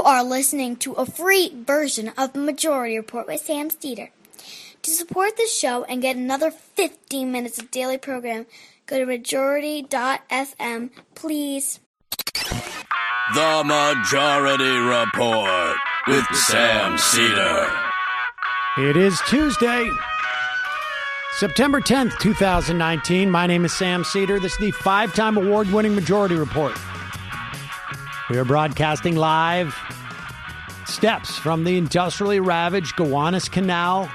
are listening to a free version of the Majority Report with Sam Steeder. To support the show and get another 15 minutes of daily program, go to majority.fm, please. The Majority Report with Sam Steeder. It is Tuesday, September 10th, 2019. My name is Sam Steeder. This is the 5-time award-winning Majority Report. We are broadcasting live steps from the industrially ravaged Gowanus Canal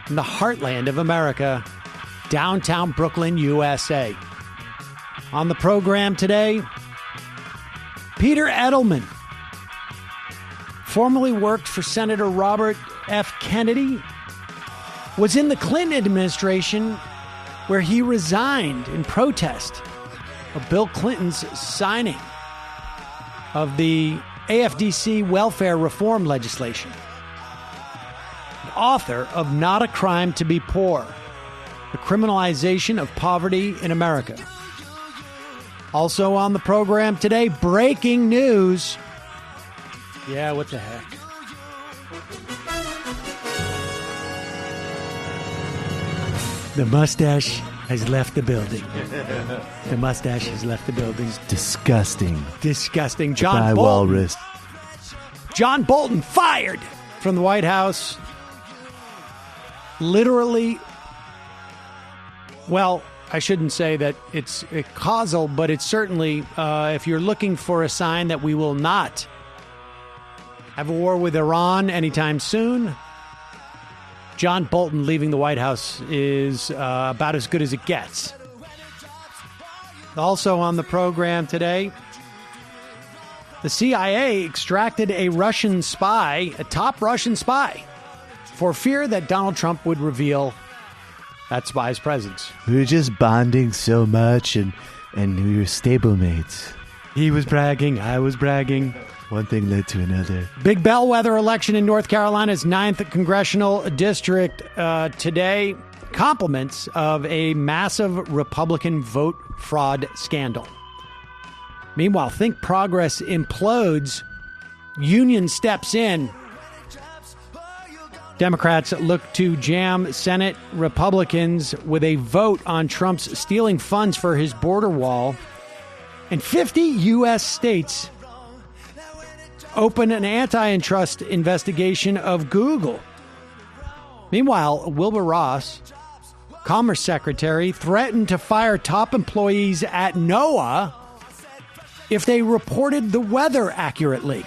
in the heartland of America, downtown Brooklyn, USA. On the program today, Peter Edelman formerly worked for Senator Robert F. Kennedy, was in the Clinton administration where he resigned in protest of Bill Clinton's signing of the AFDC welfare reform legislation. The author of Not a Crime to Be Poor, the Criminalization of Poverty in America. Also on the program today, breaking news. Yeah, what the heck? The mustache has left the building. The mustache has left the building. Disgusting. Disgusting. John Bolton. John Bolton fired from the White House. Literally, well, I shouldn't say that it's causal, but it's certainly, if you're looking for a sign that we will not have a war with Iran anytime soon, John Bolton leaving the White House is about as good as it gets. Also on the program today, the CIA extracted a Russian spy, a top Russian spy, for fear that Donald Trump would reveal that spy's presence. We were just bonding so much, and we were stablemates. He was bragging, I was bragging. One thing led to another. Big bellwether election in North Carolina's 9th congressional district today. Compliments of a massive Republican vote fraud scandal. Meanwhile, Think Progress implodes. Union steps in. Democrats look to jam Senate Republicans with a vote on Trump's stealing funds for his border wall. And 50 U.S. states open an antitrust investigation of Google. Meanwhile, Wilbur Ross, Commerce Secretary, threatened to fire top employees at NOAA if they reported the weather accurately.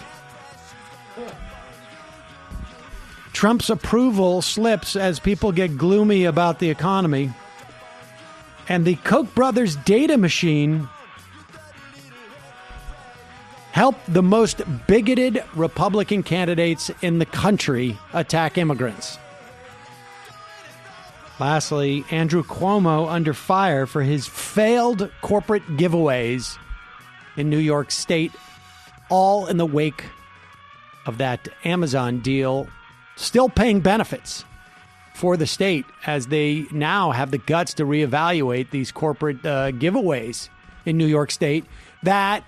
Trump's approval slips as people get gloomy about the economy. And the Koch brothers data machine helped the most bigoted Republican candidates in the country attack immigrants. Lastly, Andrew Cuomo under fire for his failed corporate giveaways in New York State, all in the wake of that Amazon deal, still paying benefits for the state as they now have the guts to reevaluate these corporate giveaways in New York State that,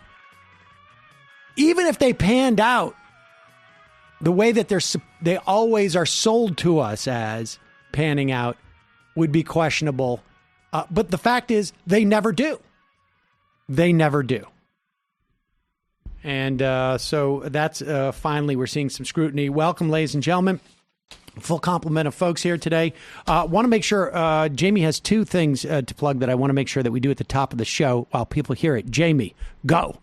even if they panned out the way that they always are sold to us as panning out, would be questionable. But the fact is, they never do. They never do. And so that's finally, we're seeing some scrutiny. Welcome, ladies and gentlemen. Full complement of folks here today. Want to make sure, Jamie has two things to plug that I want to make sure that we do at the top of the show while people hear it. Jamie, go.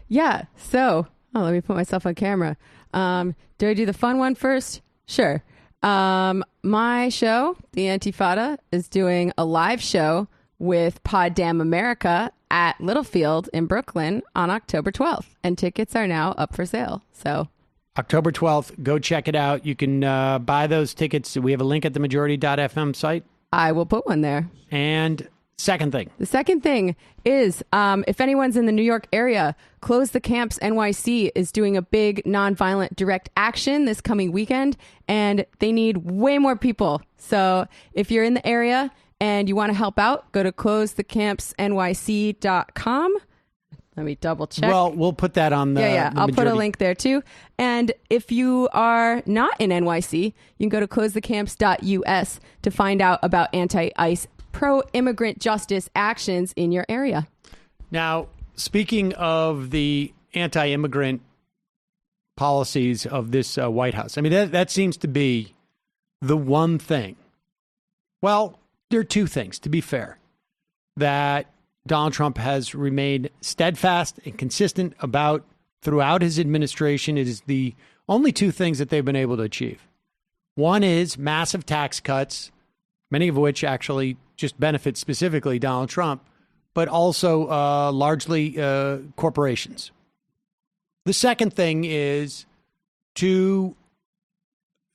Yeah. So, let me put myself on camera. Do I do the fun one first? Sure. My show, The Antifada, is doing a live show with Pod Damn America at Littlefield in Brooklyn on October 12th. And tickets are now up for sale. So October 12th, go check it out. You can buy those tickets. We have a link at the majority.fm site. I will put one there. And second thing. The second thing is, if anyone's in the New York area, Close the Camps NYC is doing a big nonviolent direct action this coming weekend, and they need way more people. So if you're in the area and you want to help out, go to closethecampsnyc.com. Let me double check. Well, we'll put that on the Yeah. the I'll put a majority. link there too. And if you are not in NYC, you can go to closethecamps.us to find out about anti-ICE pro-immigrant justice actions in your area. Now, speaking of the anti-immigrant policies of this White House, I mean, that seems to be the one thing. Well, there are two things, to be fair, that Donald Trump has remained steadfast and consistent about throughout his administration. It is the only two things that they've been able to achieve. One is massive tax cuts, many of which actually just benefit specifically Donald Trump, but also largely corporations. The second thing is to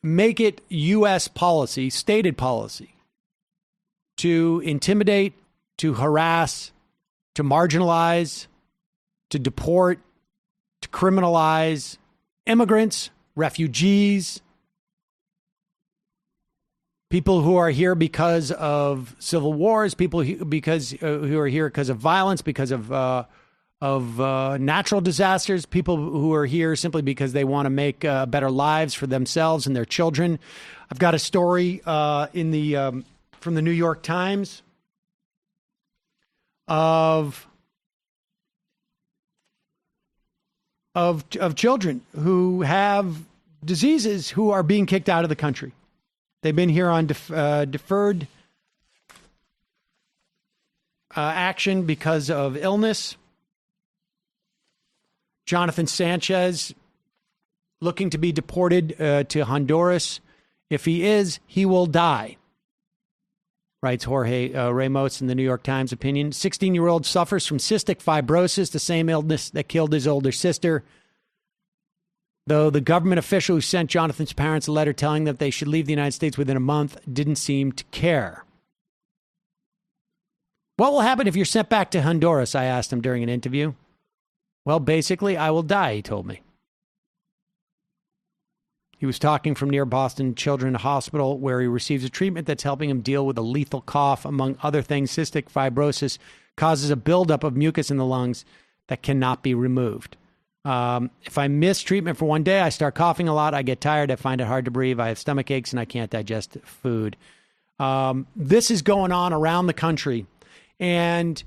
make it U.S. policy, stated policy, to intimidate, to harass, to marginalize, to deport, to criminalize immigrants, refugees, people who are here because of civil wars, people who are here because of violence, because of natural disasters, people who are here simply because they want to make better lives for themselves and their children. I've got a story from the New York Times of children who have diseases who are being kicked out of the country. They've been here on deferred action because of illness. Jonathan Sanchez looking to be deported to Honduras. If he is, he will die, writes Jorge Ramos in the New York Times opinion. 16-year-old suffers from cystic fibrosis, the same illness that killed his older sister. Though the government official who sent Jonathan's parents a letter telling them that they should leave the United States within a month didn't seem to care. What will happen if you're sent back to Honduras? I asked him during an interview. Well, basically, I will die, he told me. He was talking from near Boston Children's Hospital, where he receives a treatment that's helping him deal with a lethal cough. Among other things, cystic fibrosis causes a buildup of mucus in the lungs that cannot be removed. If I miss treatment for one day, I start coughing a lot. I get tired. I find it hard to breathe. I have stomach aches and I can't digest food. This is going on around the country. And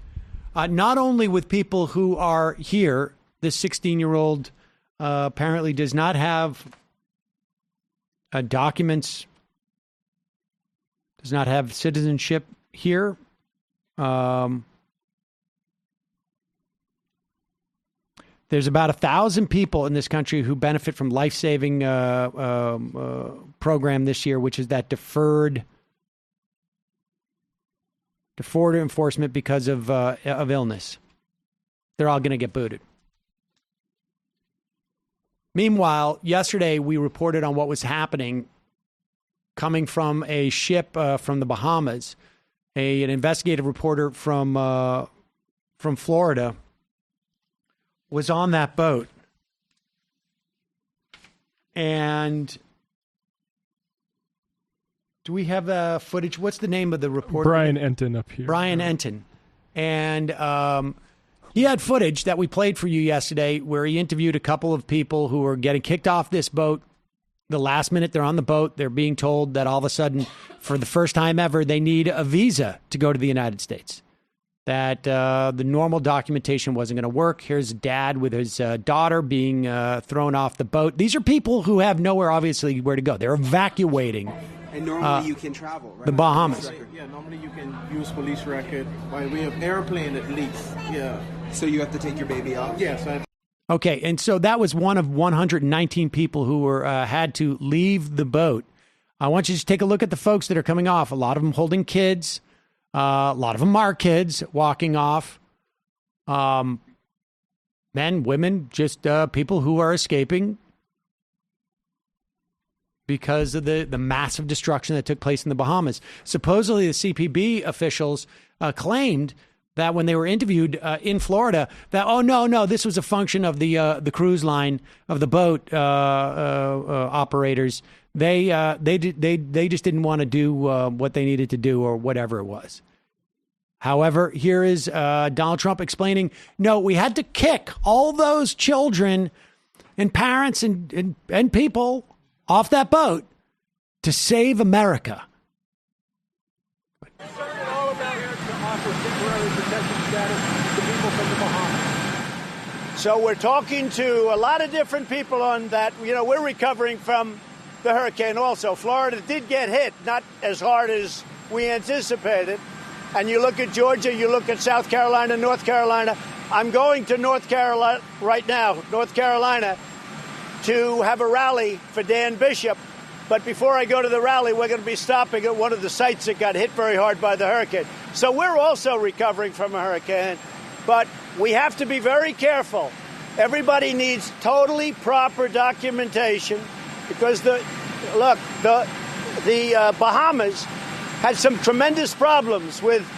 not only with people who are here, this 16-year-old apparently does not have documents, does not have citizenship here. There's about 1,000 people in this country who benefit from life-saving program this year, which is that deferred enforcement because of illness. They're all going to get booted. Meanwhile, yesterday we reported on what was happening coming from a ship from the Bahamas. An investigative reporter from Florida was on that boat. And do we have footage? What's the name of the reporter? Brian Enton up here. Brian Enton. And he had footage that we played for you yesterday where he interviewed a couple of people who were getting kicked off this boat. The last minute they're on the boat, they're being told that all of a sudden, for the first time ever, they need a visa to go to the United States. That the normal documentation wasn't going to work. Here's dad with his daughter being thrown off the boat. These are people who have nowhere, obviously, where to go. They're evacuating. And normally you can travel, right? The Bahamas. Yeah, normally you can use police record by way of airplane at least. Yeah. So you have to take your baby off? Yes. Okay, and so that was one of 119 people who were had to leave the boat. I want you to take a look at the folks that are coming off. A lot of them holding kids. A lot of them are kids walking off. Men, women, just people who are escaping because of the massive destruction that took place in the Bahamas. Supposedly, the CPB officials claimed that when they were interviewed in Florida, that, oh, no, this was a function of the cruise line, of the boat operators. They just didn't want to do what they needed to do or whatever it was. However, here is Donald Trump explaining, no, we had to kick all those children and parents and people off that boat to save America. All about here to offer temporary protection status to people from the Bahamas. So we're talking to a lot of different people on that. You know, we're recovering from the hurricane also. Florida did get hit, not as hard as we anticipated. And you look at Georgia, you look at South Carolina, North Carolina. I'm going to North Carolina right now, North Carolina, to have a rally for Dan Bishop. But before I go to the rally, we're going to be stopping at one of the sites that got hit very hard by the hurricane. So we're also recovering from a hurricane, but we have to be very careful. Everybody needs totally proper documentation because the Bahamas had some tremendous problems with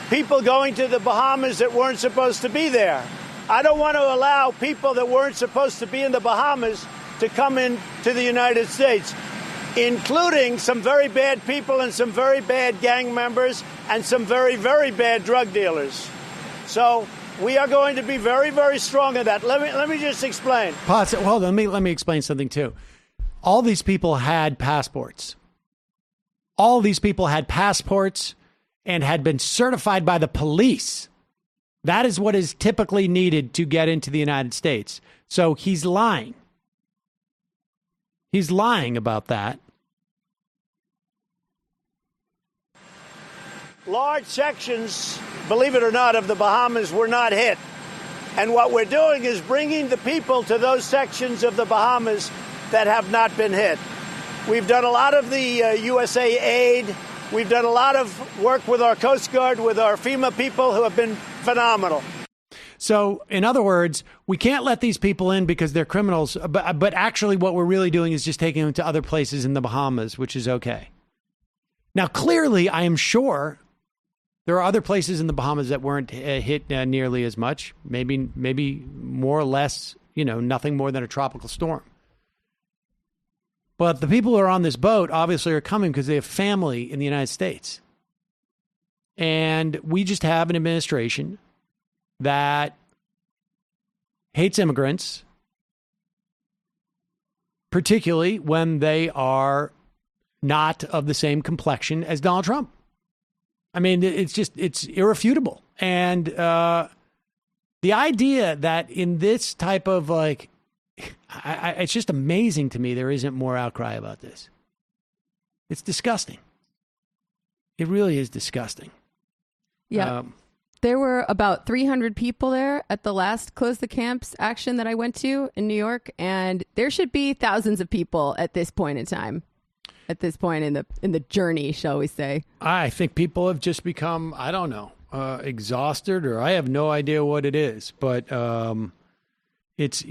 people going to the Bahamas that weren't supposed to be there. I don't want to allow people that weren't supposed to be in the Bahamas to come into the United States, including some very bad people and some very bad gang members and some very, very bad drug dealers. So we are going to be very, very strong in that. Let me just explain. Pause. Hold on. Let me explain something too. All these people had passports. All these people had passports and had been certified by the police. That is what is typically needed to get into the United States. So he's lying. He's lying about that. Large sections, believe it or not, of the Bahamas were not hit. And what we're doing is bringing the people to those sections of the Bahamas that have not been hit. We've done a lot of the USA aid. We've done a lot of work with our Coast Guard, with our FEMA people who have been phenomenal. So, in other words, we can't let these people in because they're criminals. But actually what we're really doing is just taking them to other places in the Bahamas, which is okay. Now, clearly, I am sure there are other places in the Bahamas that weren't hit nearly as much. Maybe more or less, nothing more than a tropical storm. But the people who are on this boat obviously are coming because they have family in the United States. And we just have an administration that hates immigrants, particularly when they are not of the same complexion as Donald Trump. I mean, it's irrefutable. And the idea that in this type of it's just amazing to me there isn't more outcry about this. It's disgusting. It really is disgusting. Yeah. There were about 300 people there at the last Close the Camps action that I went to in New York, and there should be thousands of people at this point in time. At this point in the journey, shall we say. I think people have just become, I don't know, exhausted, or I have no idea what it is. But it's,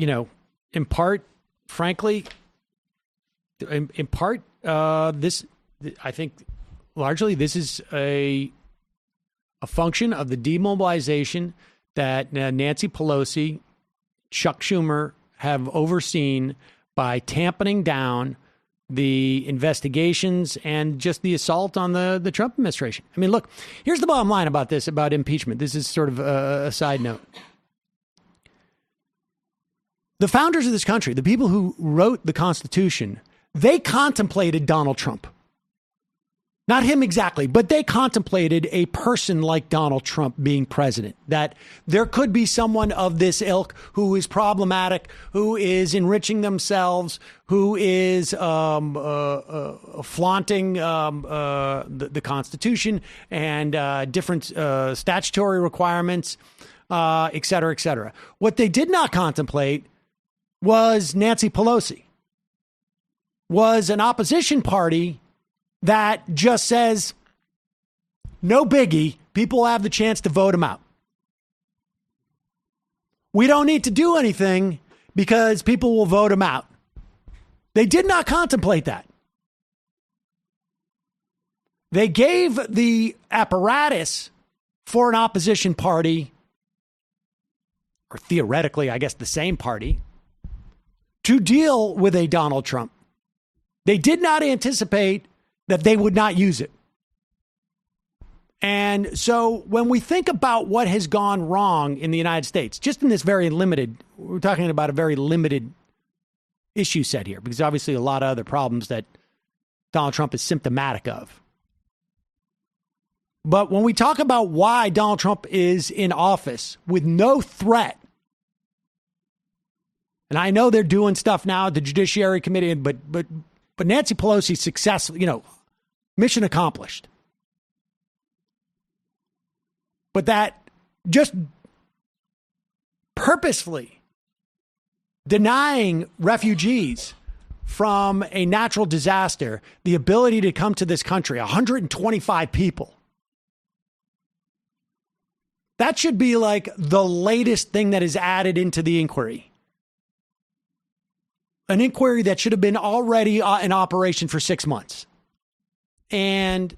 in part, frankly, this, I think, largely this is a function of the demobilization that Nancy Pelosi, Chuck Schumer have overseen by tamping down the investigations and just the assault on the Trump administration. I mean, look, here's the bottom line about this, about impeachment. This is sort of a side note. The founders of this country, the people who wrote the Constitution, they contemplated Donald Trump. Not him exactly, but they contemplated a person like Donald Trump being president, that there could be someone of this ilk who is problematic, who is enriching themselves, who is flaunting the Constitution and different statutory requirements, et cetera, et cetera. What they did not contemplate was Nancy Pelosi, was an opposition party that just says, no biggie, people have the chance to vote him out. We don't need to do anything because people will vote him out. They did not contemplate that. They gave the apparatus for an opposition party, or theoretically, I guess the same party, to deal with a Donald Trump. They did not anticipate that they would not use it. And so when we think about what has gone wrong in the United States, just in this very limited, we're talking about a very limited issue set here, because obviously a lot of other problems that Donald Trump is symptomatic of. But when we talk about why Donald Trump is in office with no threat, and I know they're doing stuff now at the Judiciary Committee, but Nancy Pelosi's successful, mission accomplished. But that just purposefully denying refugees from a natural disaster the ability to come to this country, 125 people. That should be like the latest thing that is added into the inquiry. An inquiry that should have been already in operation for 6 months. And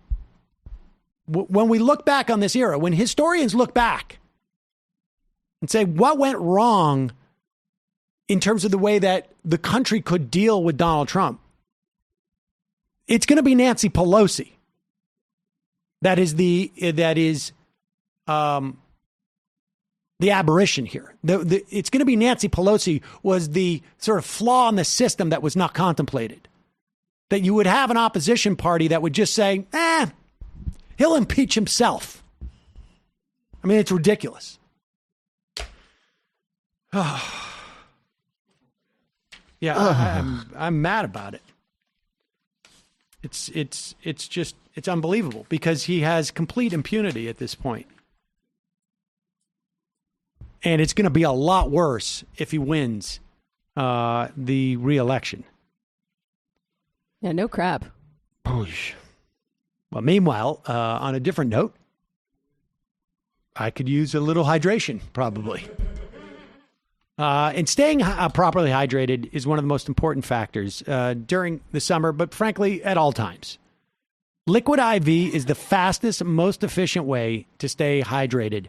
when we look back on this era, when historians look back and say what went wrong in terms of the way that the country could deal with Donald Trump, it's going to be Nancy Pelosi. That is the aberration here. It's going to be Nancy Pelosi was the sort of flaw in the system that was not contemplated. That you would have an opposition party that would just say, he'll impeach himself. I mean, it's ridiculous. I'm mad about it. It's unbelievable because he has complete impunity at this point. And it's going to be a lot worse if he wins the re-election. Yeah, no crap. Well, meanwhile, on a different note, I could use a little hydration, probably. And staying properly hydrated is one of the most important factors during the summer, but frankly, at all times. Liquid IV is the fastest, most efficient way to stay hydrated.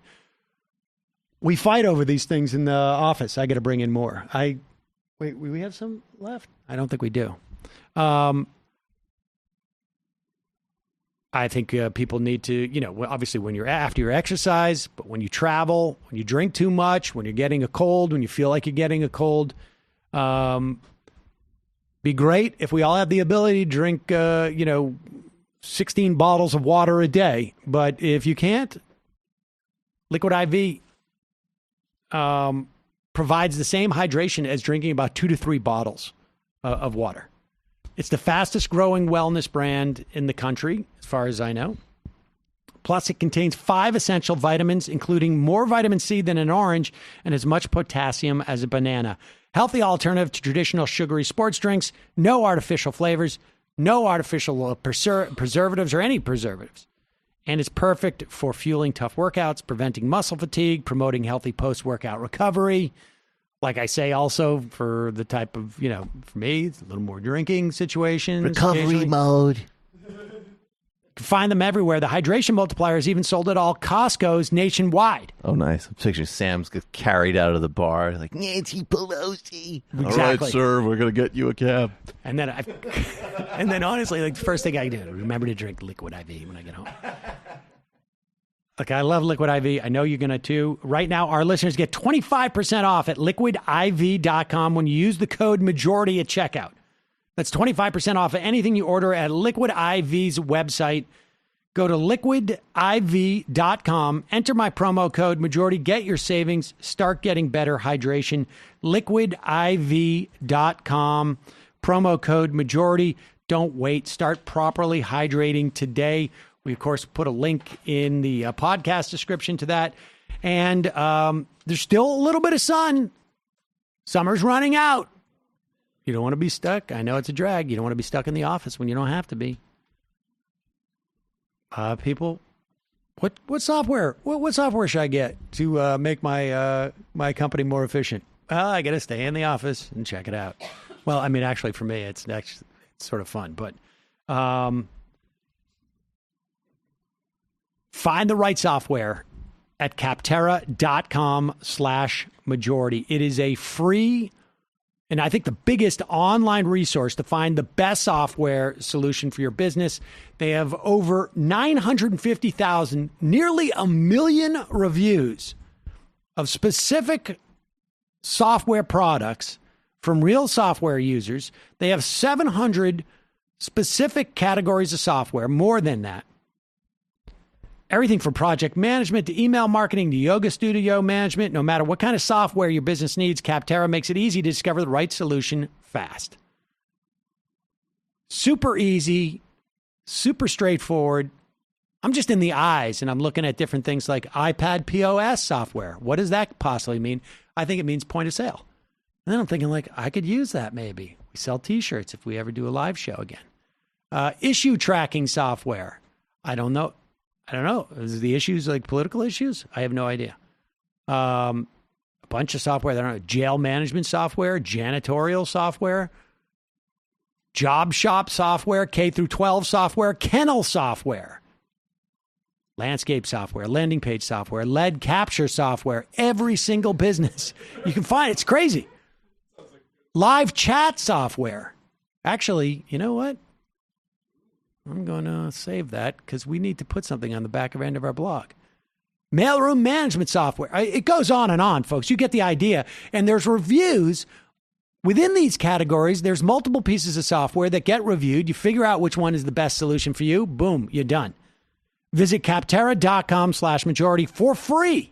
We fight over these things in the office. I got to bring in more. Wait, we have some left? I don't think we do. I think people need to, obviously when you're after your exercise, but when you travel, when you drink too much, when you're getting a cold, when you feel like you're getting a cold, be great if we all have the ability to drink, 16 bottles of water a day. But if you can't, Liquid IV provides the same hydration as drinking about 2 to 3 bottles of water. It's the fastest growing wellness brand in the country, as far as I know. Plus, it contains 5 essential vitamins, including more vitamin C than an orange and as much potassium as a banana. Healthy alternative to traditional sugary sports drinks, no artificial flavors, no artificial preservatives or any preservatives. And it's perfect for fueling tough workouts, preventing muscle fatigue, promoting healthy post-workout recovery. Like I say, also for the type of, for me, it's a little more drinking situations. Recovery mode. You can find them everywhere. The hydration multiplier is even sold at all Costco's nationwide. Oh, nice. Picture Sam's get carried out of the bar like Nancy Pelosi. Exactly. All right, sir, we're going to get you a cab. And then honestly, like the first thing I do, remember to drink Liquid IV when I get home. Look, I love Liquid IV. I know you're going to too. Right now, our listeners get 25% off at liquidiv.com when you use the code majority at checkout. That's 25% off of anything you order at Liquid IV's website. Go to liquidiv.com, enter my promo code majority, get your savings, start getting better hydration. Liquidiv.com, promo code majority. Don't wait. Start properly hydrating today. We, of course, put a link in the podcast description to that. And there's still a little bit of sun. Summer's running out. You don't want to be stuck. I know it's a drag. You don't want to be stuck in the office when you don't have to be. People, what software? What software should I get to make my my company more efficient? Well, I got to stay in the office and check it out. Well, I mean, actually, for me, it's sort of fun, but find the right software at capterra.com/majority. It is a free And I think the biggest online resource to find the best software solution for your business. They have over 950,000, nearly 1 million reviews of specific software products from real software users. They have 700 specific categories of software, more than that. Everything from project management to email marketing to yoga studio management. No matter what kind of software your business needs, Capterra makes it easy to discover the right solution fast. Super easy, super straightforward. I'm just in the eyes and I'm looking at different things like iPad POS software. What does that possibly mean? I think it means point of sale. And then I'm thinking like, I could use that maybe. We sell t-shirts if we ever do a live show again. Issue tracking software. I don't know. Is the issues like political issues? I have no idea. A bunch of software. I don't know. Jail management software, janitorial software, job shop software, K through 12 software, kennel software, landscape software, landing page software, lead capture software. Every single business you can find. It's crazy. Live chat software. Actually, you know what? I'm going to save that because we need to put something on the back end of our blog. Mailroom management software. It goes on, folks. You get the idea. And there's reviews within these categories. There's multiple pieces of software that get reviewed. You figure out which one is the best solution for you. Boom, you're done. Visit capterra.com/majority for free.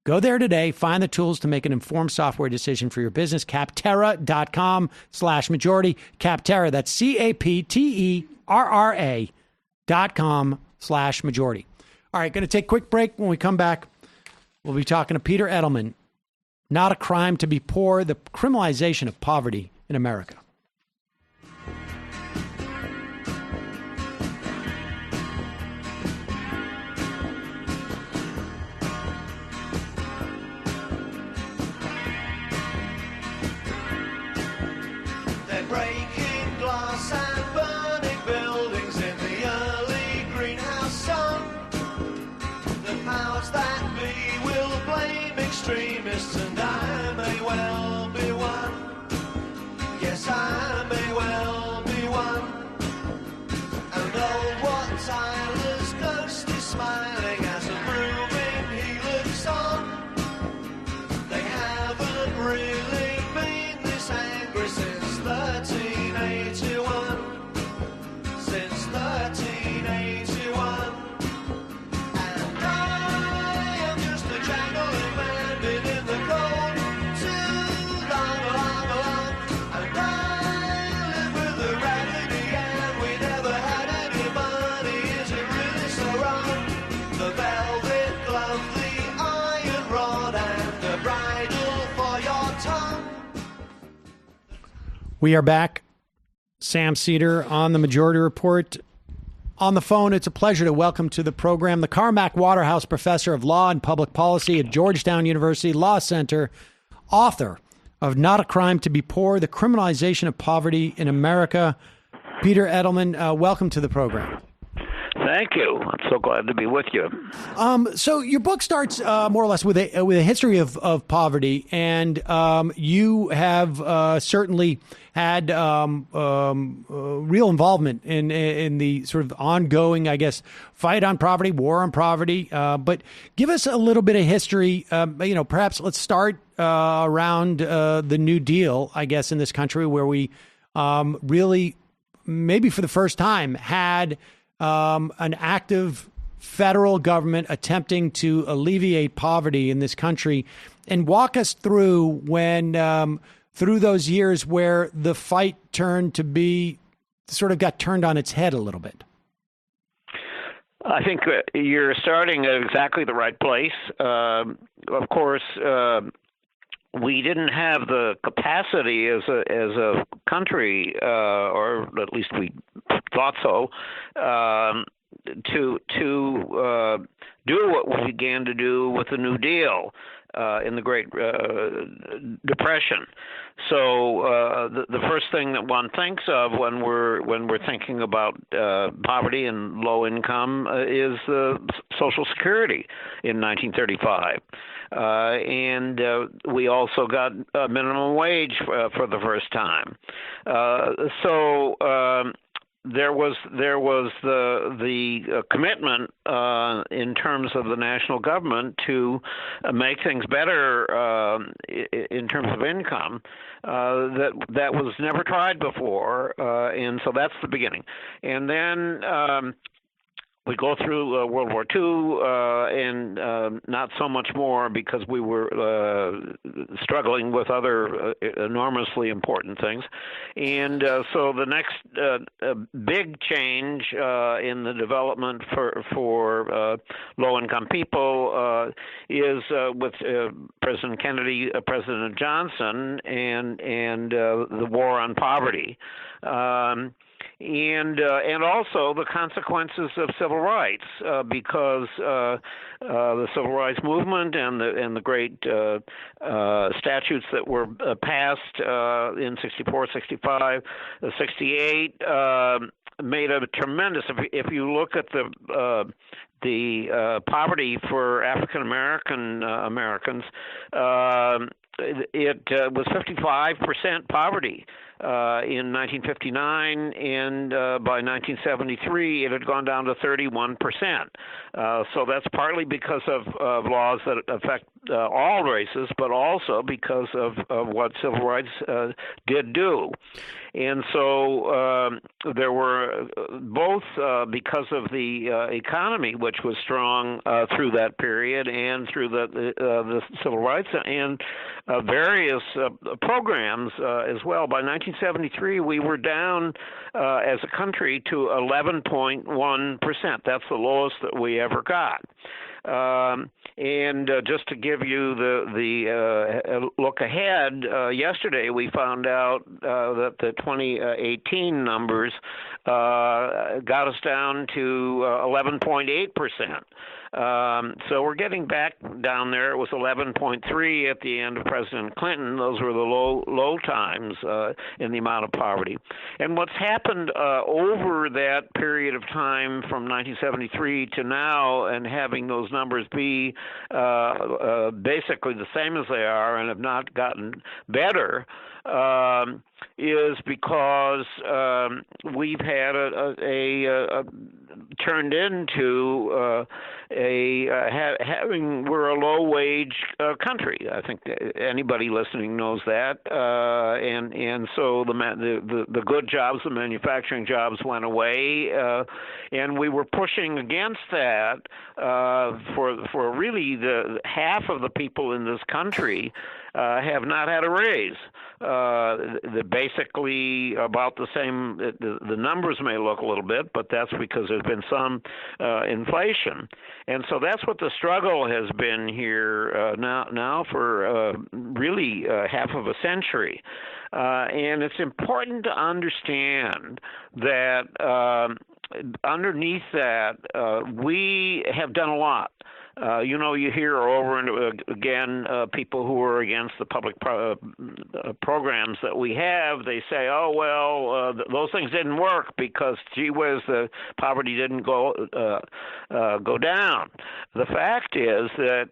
Go there today. Find the tools to make an informed software decision for your business. Capterra.com/majority. Capterra, that's CAPTERRA.com/majority. All right, going to take a quick break. When we come back, we'll be talking to Peter Edelman. Not a crime to be poor, the criminalization of poverty in America. And I may well be one. Yes, I may well be one. And oh, what Tyler's ghost is smiling as a grooming he looks on. They haven't really been this angry since 1381. Since 1381. And I am just a jangling man in the cold, too long, long, long. And I live with a raggedy and we never had any money. Is it really so wrong? The velvet glove, the iron rod, and the bridle for your tongue. We are back. Sam Seder on the Majority Report. On the phone, it's a pleasure to welcome to the program the Carmack Waterhouse Professor of Law and Public Policy at Georgetown University Law Center, author of Not a Crime to be Poor, The Criminalization of Poverty in America. Peter Edelman, welcome to the program. Thank you. I'm so glad to be with you. So your book starts more or less with a history of poverty, and you have certainly had real involvement in the sort of ongoing, I guess, fight on poverty, war on poverty. But give us a little bit of history. Perhaps let's start around the New Deal, I guess, in this country, where we really, maybe for the first time, had an active federal government attempting to alleviate poverty in this country, and walk us through when through those years where the fight got turned on its head a little bit. I think you're starting at exactly the right place. Of course, we didn't have the capacity as a country, or at least we thought so, to do what we began to do with the New Deal. in the Great Depression. So the first thing that one thinks of when we're thinking about poverty and low income is Social Security in 1935, and we also got a minimum wage for the first time. There was the commitment in terms of the national government to make things better in terms of income that was never tried before, and so that's the beginning. And then we go through World War II, and not so much more because we were struggling with other enormously important things. And so the next big change in the development for low-income people is with President Kennedy, President Johnson, and the war on poverty. And also the consequences of civil rights, because the civil rights movement and the great statutes that were passed in 64, 65, 68 made a tremendous. If you look at the poverty for African American Americans, it was 55% poverty in 1959, and by 1973 it had gone down to 31%. So that's partly because of laws that affect all races, but also because of what civil rights did do. And so there were both because of the economy, which was strong through that period, and through the civil rights and various programs as well. By 1973, we were down as a country to 11.1%. That's the lowest that we ever got. And just to give you the look ahead, yesterday we found out that the 2018 numbers got us down to 11.8%. So we're getting back down there. It was 11.3 at the end of President Clinton. Those were the low times in the amount of poverty. And what's happened over that period of time from 1973 to now, and having those numbers be basically the same as they are and have not gotten better, is because we've had a turned into we're a low wage country. I think anybody listening knows that, and so the good jobs, the manufacturing jobs went away, and we were pushing against that for really the half of the people in this country have not had a raise. They're basically about the same. The numbers may look a little bit, but that's because there's been some inflation. And so that's what the struggle has been here now for really half of a century. And it's important to understand that underneath that, we have done a lot. You hear over and again people who are against the public programs that we have. They say, "Oh well, those things didn't work because, gee whiz, the poverty didn't go down." The fact is that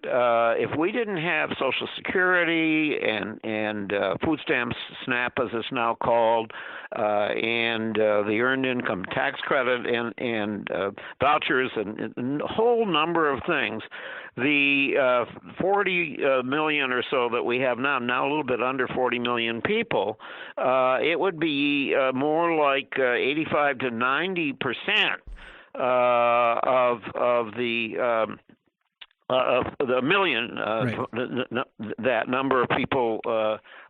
if we didn't have Social Security and food stamps, SNAP as it's now called, and the Earned Income Tax Credit and vouchers and a whole number of things, the 40 million or so that we have now a little bit under 40 million people, it would be more like 85 to 90% of the million, right. That number of people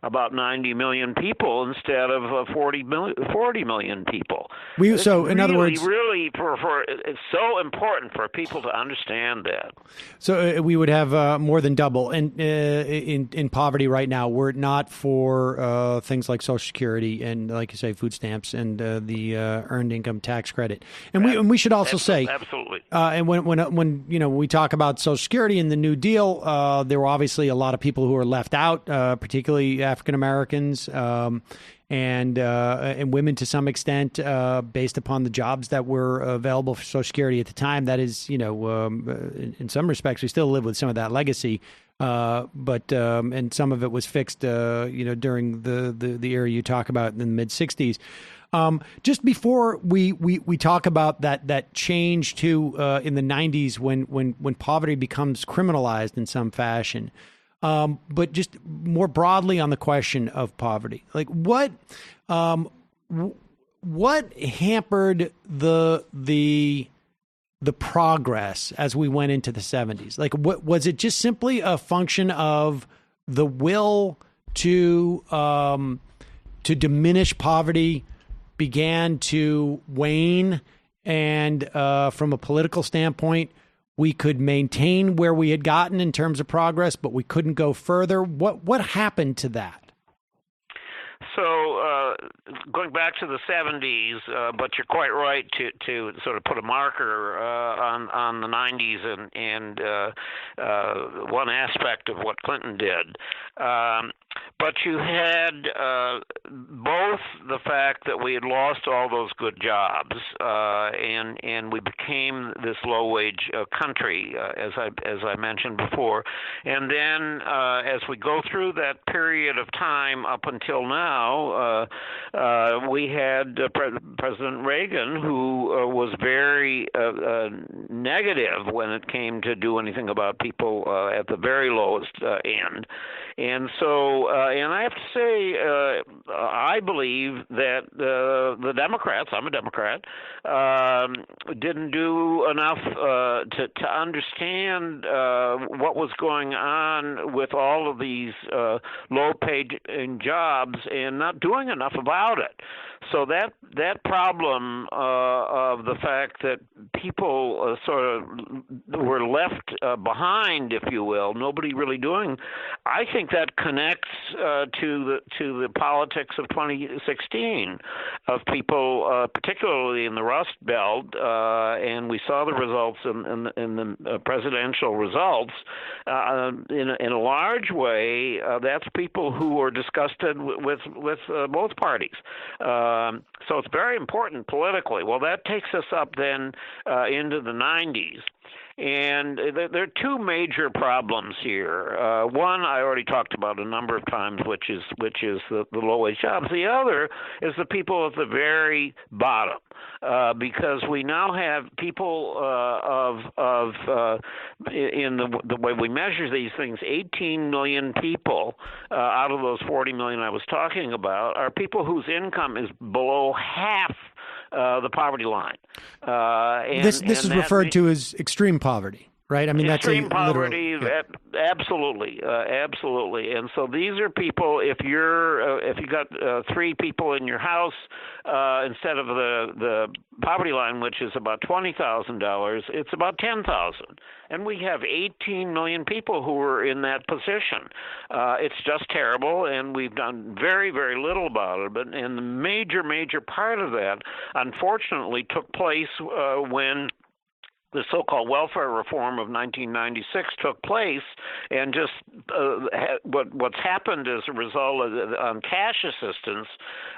about 90 million people instead of 40 million people. In other words, really, it's so important for people to understand that. So we would have more than double in poverty right now, were it not for things like Social Security and, like you say, food stamps and the earned income tax credit. And we should also say, absolutely. And when we talk about Social Security and the New Deal, there were obviously a lot of people who were left out, particularly African Americans. And women to some extent, based upon the jobs that were available for Social Security at the time. That is, in some respects, we still live with some of that legacy. But some of it was fixed, during the era you talk about in the mid '60s. Just before we talk about that change to in the '90s when poverty becomes criminalized in some fashion. But just more broadly on the question of poverty, like what hampered the progress as we went into the '70s? Like, what was it? Just simply a function of the will to diminish poverty began to wane, and from a political standpoint, we could maintain where we had gotten in terms of progress, but we couldn't go further. What happened to that? So going back to the '70s, but you're quite right to sort of put a marker on the '90s and one aspect of what Clinton did. But you had both the fact that we had lost all those good jobs, and we became this low-wage country, as I mentioned before. And then as we go through that period of time up until now, we had President Reagan, who was very negative when it came to do anything about people at the very lowest end. And so, and I have to say, I believe that the Democrats, I'm a Democrat, didn't do enough to understand what was going on with all of these low-paid jobs and not doing enough about it. So that problem of the fact that people sort of were left behind, if you will, nobody really doing, I think that connects to the politics of 2016 of people, particularly in the Rust Belt, and we saw the results in the presidential results. In a large way, that's people who were disgusted with both parties. So it's very important politically. Well, that takes us up then into the 90s. And there are two major problems here. One I already talked about a number of times, which is the low-wage jobs. The other is the people at the very bottom, because we now have people in the way we measure these things, 18 million people out of those 40 million I was talking about are people whose income is below half the poverty line. This is referred to as extreme poverty, right? I mean, extreme that's poverty. literal, yeah. Absolutely. And so these are people. If you got three people in your house, instead of the poverty line, which is about $20,000, it's about $10,000. And we have 18 million people who are in that position. It's just terrible, and we've done very, very little about it. And the major part of that, unfortunately, took place when the so-called welfare reform of 1996 took place, and just what's happened as a result on cash assistance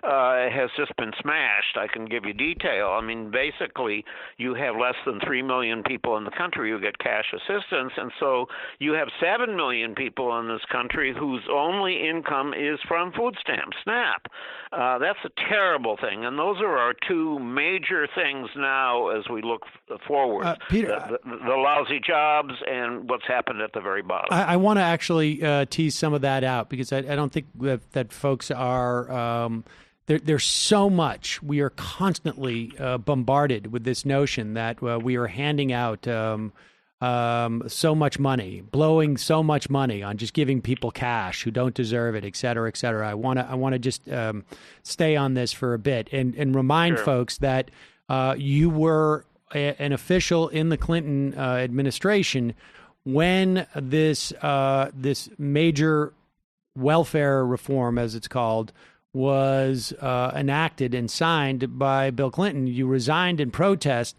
has just been smashed. I can give you detail. I mean, basically, you have less than 3 million people in the country who get cash assistance, and so you have 7 million people in this country whose only income is from food stamps, SNAP. That's a terrible thing, and those are our two major things now as we look forward. Peter, the lousy jobs and what's happened at the very bottom. I want to actually tease some of that out, because I don't think that folks are there's so much. We are constantly bombarded with this notion that we are handing out so much money, blowing so much money on just giving people cash who don't deserve it, et cetera, et cetera. I want to just stay on this for a bit and remind folks that you were an official in the Clinton administration when this major welfare reform, as it's called, was enacted and signed by Bill Clinton. You resigned in protest,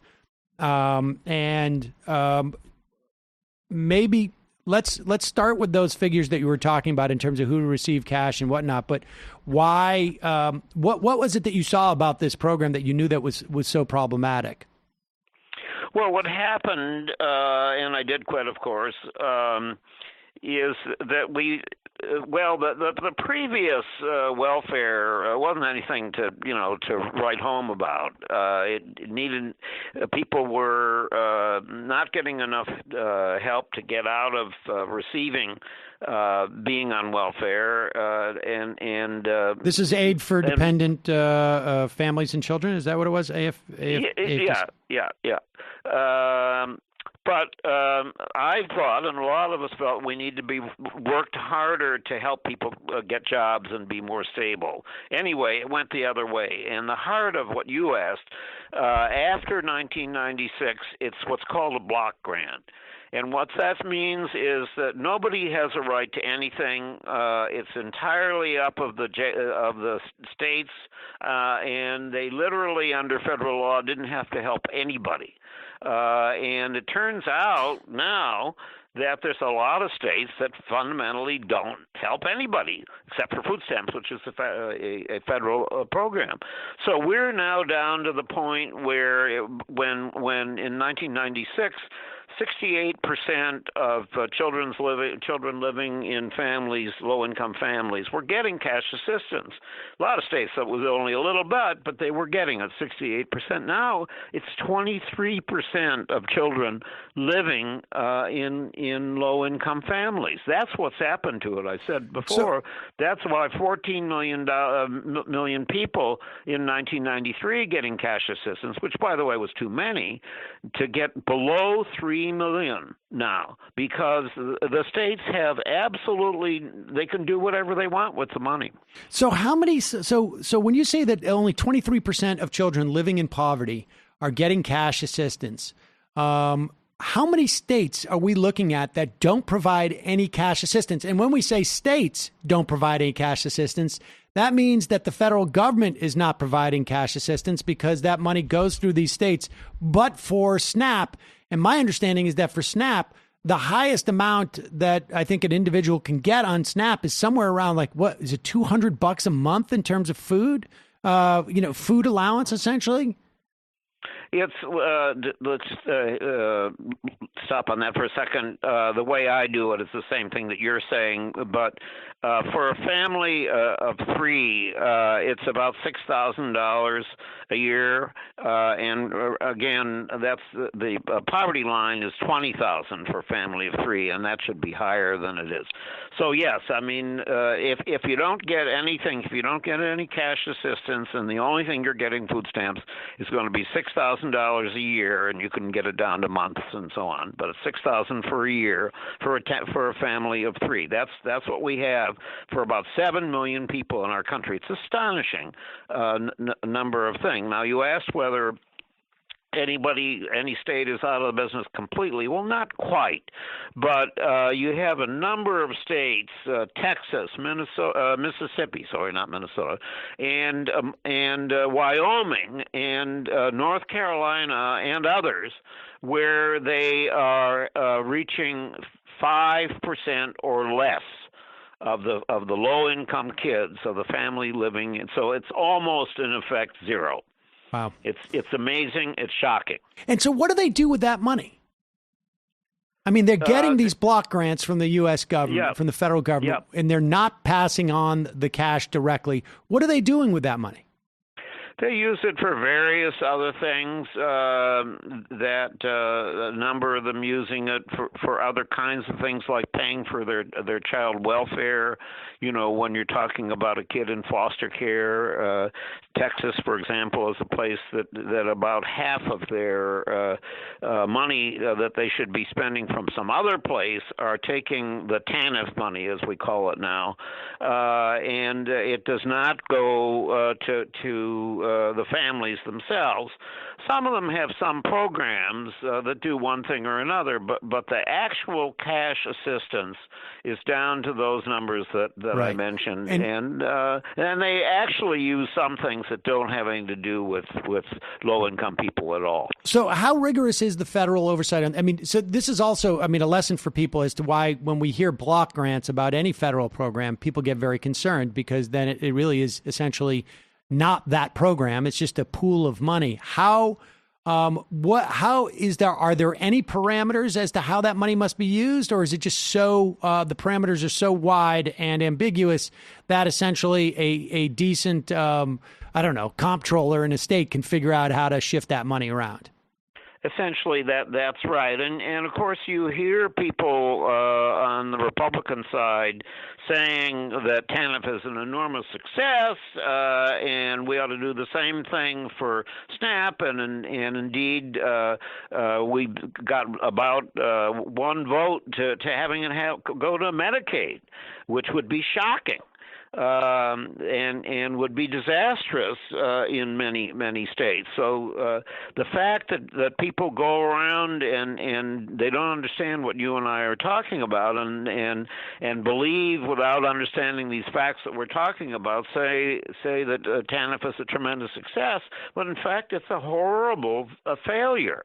maybe let's start with those figures that you were talking about in terms of who received cash and whatnot. But why? What was it that you saw about this program that you knew that was so problematic? Well, what happened, and I did quit, of course, is that the previous welfare wasn't anything to write home about. It needed people were not getting enough help to get out of receiving being on welfare, and this is aid for dependent families and children. Is that what it was? Yeah. But I thought, and a lot of us felt, we need to be worked harder to help people get jobs and be more stable. Anyway, it went the other way. And the heart of what you asked, after 1996, it's what's called a block grant. And what that means is that nobody has a right to anything. It's entirely up of the states, and they literally, under federal law, didn't have to help anybody. And it turns out now that there's a lot of states that fundamentally don't help anybody except for food stamps, which is a federal program. So we're now down to the point where when in 1996, 68% of children living in families, low-income families, were getting cash assistance. A lot of states that was only a little bit, but they were getting it, 68%. Now it's 23% of children living in low-income families. That's what's happened to it. I said before, that's why 14 million people in 1993 getting cash assistance, which, by the way, was too many, to get below 3 million now, because the states have they can do whatever they want with the money. So how many, so when you say that only 23% of children living in poverty are getting cash assistance, how many states are we looking at that don't provide any cash assistance? And when we say states don't provide any cash assistance, that means that the federal government is not providing cash assistance because that money goes through these states. But for SNAP, and my understanding is that for SNAP, the highest amount that I think an individual can get on SNAP is somewhere around what is it, $200 a month in terms of food, food allowance, essentially. Let's stop on that for a second. The way I do it is the same thing that you're saying, but for a family of three, it's about $6,000 a year, and again, that's the poverty line is $20,000 for a family of three, and that should be higher than it is. So yes, I mean, if you don't get anything, if you don't get any cash assistance, and the only thing you're getting, food stamps, is going to be $6,000 a year, and you can get it down to months and so on. But it's $6,000 for a year for a family of three. That's what we have for about 7 million people in our country. It's astonishing number of things. Now, you asked whether any state is out of the business completely. Well, not quite, but you have a number of states, Texas, Mississippi, and Wyoming, and North Carolina, and others, where they are reaching 5% or less of the low-income kids of the family living in. So it's almost in effect zero. Wow. It's amazing. It's shocking. And so what do they do with that money? I mean, they're getting these block grants from the U.S. government, from the federal government, and they're not passing on the cash directly. What are they doing with that money? They use it for various other things, a number of them using it for other kinds of things like paying for their child welfare, when you're talking about a kid in foster care, Texas, for example, is a place that about half of their money that they should be spending from some other place are taking the TANF money, as we call it now, and it does not go to the families themselves. Some of them have some programs that do one thing or another, but the actual cash assistance is down to those numbers that Right. I mentioned, and they actually use some things that don't have anything to do with low-income people at all. So how rigorous is the federal oversight on, I mean, so this is also, I mean, a lesson for people as to why when we hear block grants about any federal program, people get very concerned, because then it really is essentially not that program. It's just a pool of money. How are there any parameters as to how that money must be used, or is it just so the parameters are so wide and ambiguous that essentially a decent comptroller in a state can figure out how to shift that money around? Essentially, that's right, and of course you hear people on the Republican side saying that TANF is an enormous success, and we ought to do the same thing for SNAP, and indeed we got about one vote to having it go to Medicaid, which would be shocking. And would be disastrous in many states. So the fact that people go around and they don't understand what you and I are talking about, and believe without understanding these facts that we're talking about, say that TANF is a tremendous success, but in fact it's a horrible failure.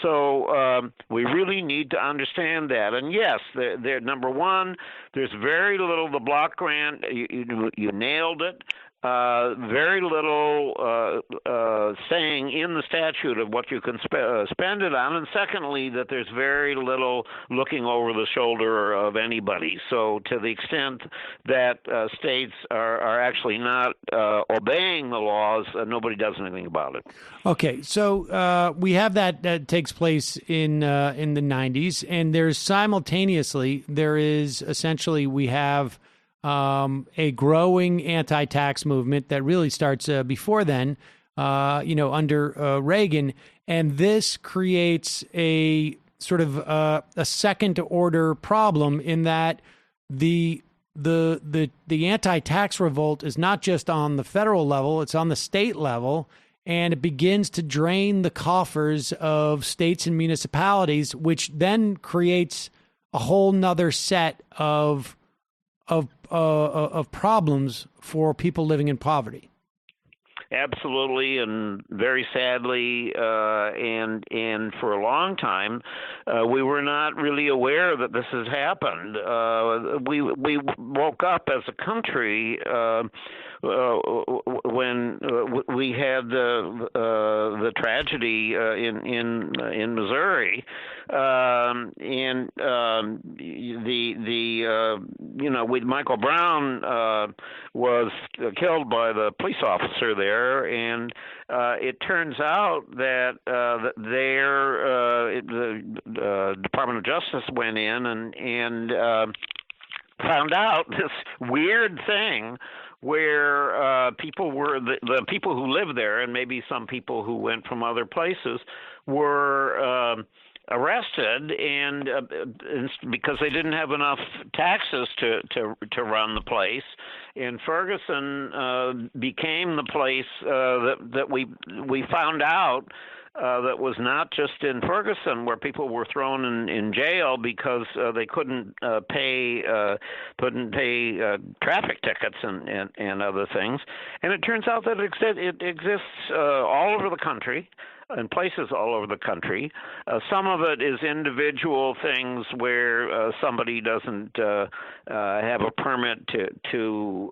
So we really need to understand that. And yes, they're number one, there's very little. The block grant, you nailed it. Very little saying in the statute of what you can spend it on, and secondly, that there's very little looking over the shoulder of anybody. So to the extent that states are actually not obeying the laws, nobody does anything about it. Okay, so we have that takes place in the 90s, and there's simultaneously, we have a growing anti-tax movement that really starts before then, under Reagan, and this creates a sort of a second-order problem in that the anti-tax revolt is not just on the federal level; it's on the state level, and it begins to drain the coffers of states and municipalities, which then creates a whole nother set of problems for people living in poverty. Absolutely, and very sadly, and for a long time, we were not really aware that this has happened. We woke up as a country when we had the tragedy in Missouri, and Michael Brown was killed by the police officer there, and it turns out that the Department of Justice went in and found out this weird thing where the people who lived there, and maybe some people who went from other places, were arrested, and because they didn't have enough taxes to run the place. And Ferguson became the place that we found out that was not just in Ferguson, where people were thrown in jail because they couldn't pay traffic tickets and other things. And it turns out that it exists all over the country, in places all over the country. Some of it is individual things where somebody doesn't have a permit to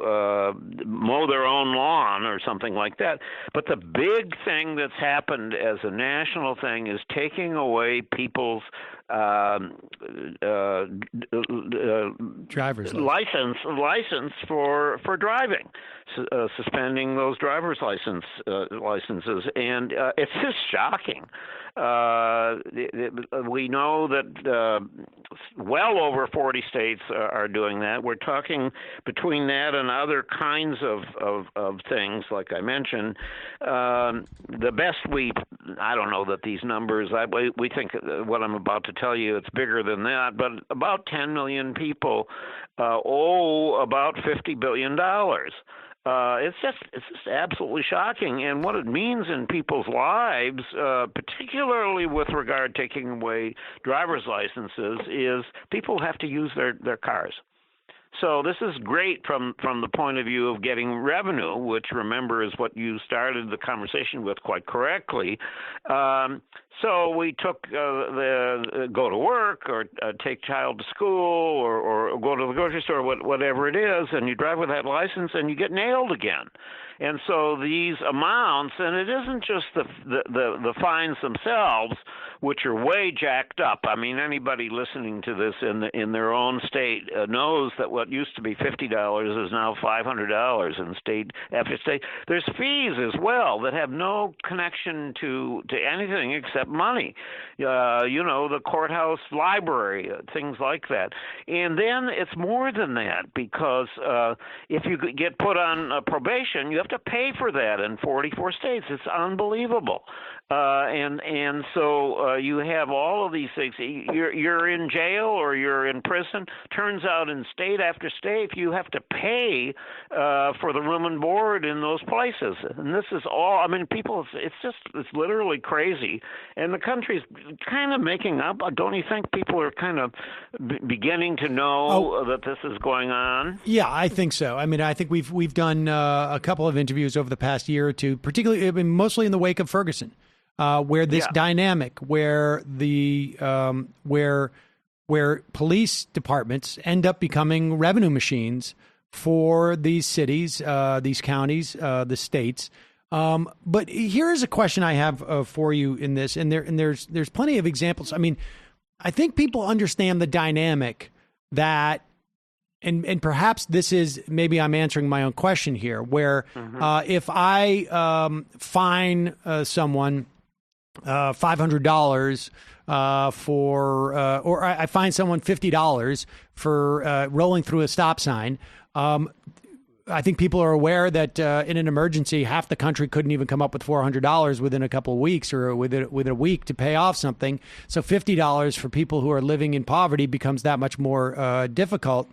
mow their own lawn or something like that. But the big thing that's happened as a national thing is taking away people's driver's license for driving, suspending those driver's licenses, and it's just shocking. We know that well over 40 states are doing that. We're talking between that and other kinds of things, like I mentioned. The best I don't know that these numbers, we think what I'm about to tell you, it's bigger than that, but about 10 million people owe about $50 billion. It's just absolutely shocking, and what it means in people's lives, particularly with regard to taking away driver's licenses, is people have to use their cars. So this is great from the point of view of getting revenue, which, remember, is what you started the conversation with quite correctly. So we took the go to work or take child to school or go to the grocery store, whatever it is, and you drive with that license and you get nailed again. And so these amounts, and it isn't just the fines themselves, which are way jacked up. I mean, anybody listening to this in their own state knows that what used to be $50 is now $500 in state after state. There's fees as well that have no connection to anything except money. The courthouse library, things like that. And then it's more than that, because if you get put on probation, you have to pay for that in 44 states. It's unbelievable. And so you have all of these things. You're in jail or you're in prison. Turns out in state after state, you have to pay for the room and board in those places. And this is all, I mean, people, it's literally crazy. And the country's kind of making up. Don't you think people are kind of beginning to know that this is going on? Yeah, I think so. I mean, I think we've done a couple of interviews over the past year or two, particularly, I mean, mostly in the wake of Ferguson. Where this dynamic, where the where police departments end up becoming revenue machines for these cities, these counties, the states. But here's a question I have for you in this, and there's plenty of examples. I mean, I think people understand the dynamic that. And perhaps this is, maybe I'm answering my own question here, where if I fine someone $500 or I fine someone $50 for rolling through a stop sign, I think people are aware that in an emergency, half the country couldn't even come up with $400 within a couple of weeks or within a week to pay off something. So $50 for people who are living in poverty becomes that much more difficult.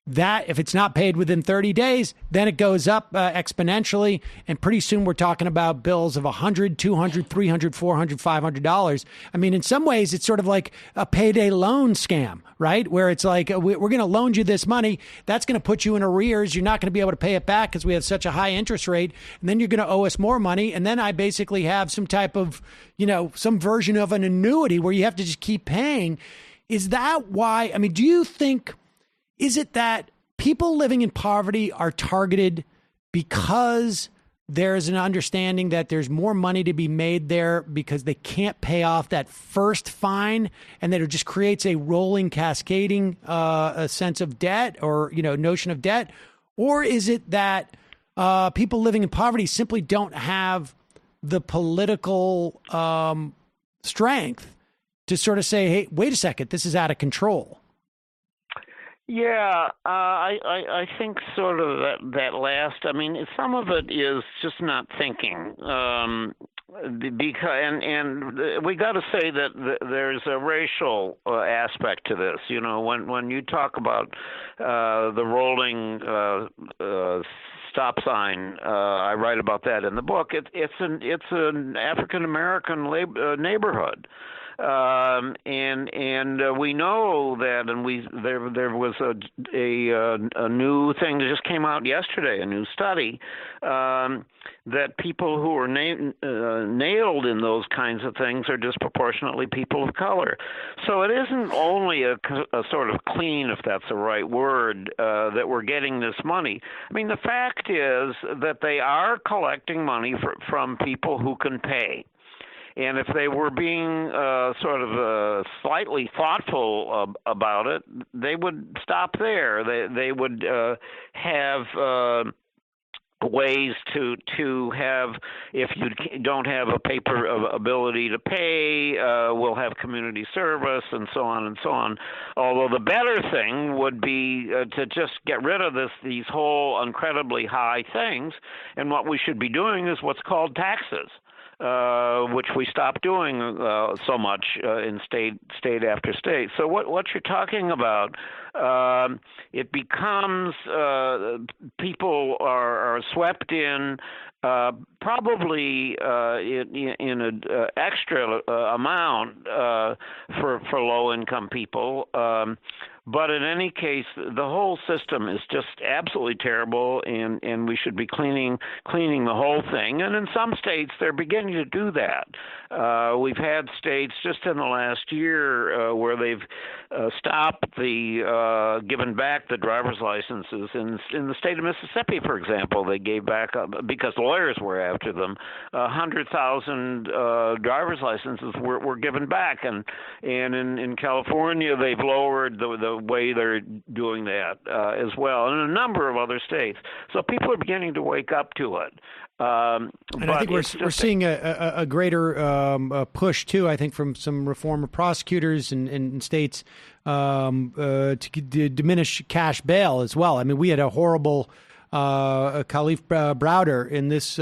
That if it's not paid within 30 days, then it goes up exponentially. And pretty soon we're talking about bills of $100, $200, $300, $400, $500. I mean, in some ways, it's sort of like a payday loan scam, right? Where it's like, we're going to loan you this money. That's going to put you in arrears. You're not going to be able to pay it back because we have such a high interest rate. And then you're going to owe us more money. And then I basically have some type of, some version of an annuity where you have to just keep paying. Is that why? I mean, do you think... Is it that people living in poverty are targeted because there's an understanding that there's more money to be made there because they can't pay off that first fine, and that it just creates a rolling, cascading a sense of debt or, notion of debt? Or is it that people living in poverty simply don't have the political strength to sort of say, hey, wait a second, this is out of control? Yeah, I think sort of that last. I mean, some of it is just not thinking, because and we got to say that there's a racial aspect to this. When you talk about the rolling stop sign, I write about that in the book. It's an African American neighborhood. And we know that, and there was a new thing that just came out yesterday, a new study that people who are nailed in those kinds of things are disproportionately people of color. So it isn't only a sort of clean, if that's the right word, that we're getting this money. I mean, the fact is that they are collecting money from people who can pay. And if they were being sort of slightly thoughtful about it, they would stop there. They would have ways to have, if you don't have a paper ability to pay, we'll have community service and so on and so on. Although the better thing would be to just get rid of these whole incredibly high things, and what we should be doing is what's called taxes. Which we stopped doing so much in state after state. So what you're talking about, it becomes people are swept in probably in an extra amount for low-income people. But in any case, the whole system is just absolutely terrible, and we should be cleaning the whole thing. And in some states, they're beginning to do that. We've had states just in the last year where they've stopped the giving back the driver's licenses. In the state of Mississippi, for example, they gave back, because lawyers were after them, 100,000 driver's licenses were given back. And in California, they've lowered the way they're doing that as well, and a number of other states. So people are beginning to wake up to it. And I think we're seeing a greater push, too, I think, from some reform of prosecutors in states to diminish cash bail as well. I mean, we had a horrible Khalif Browder in this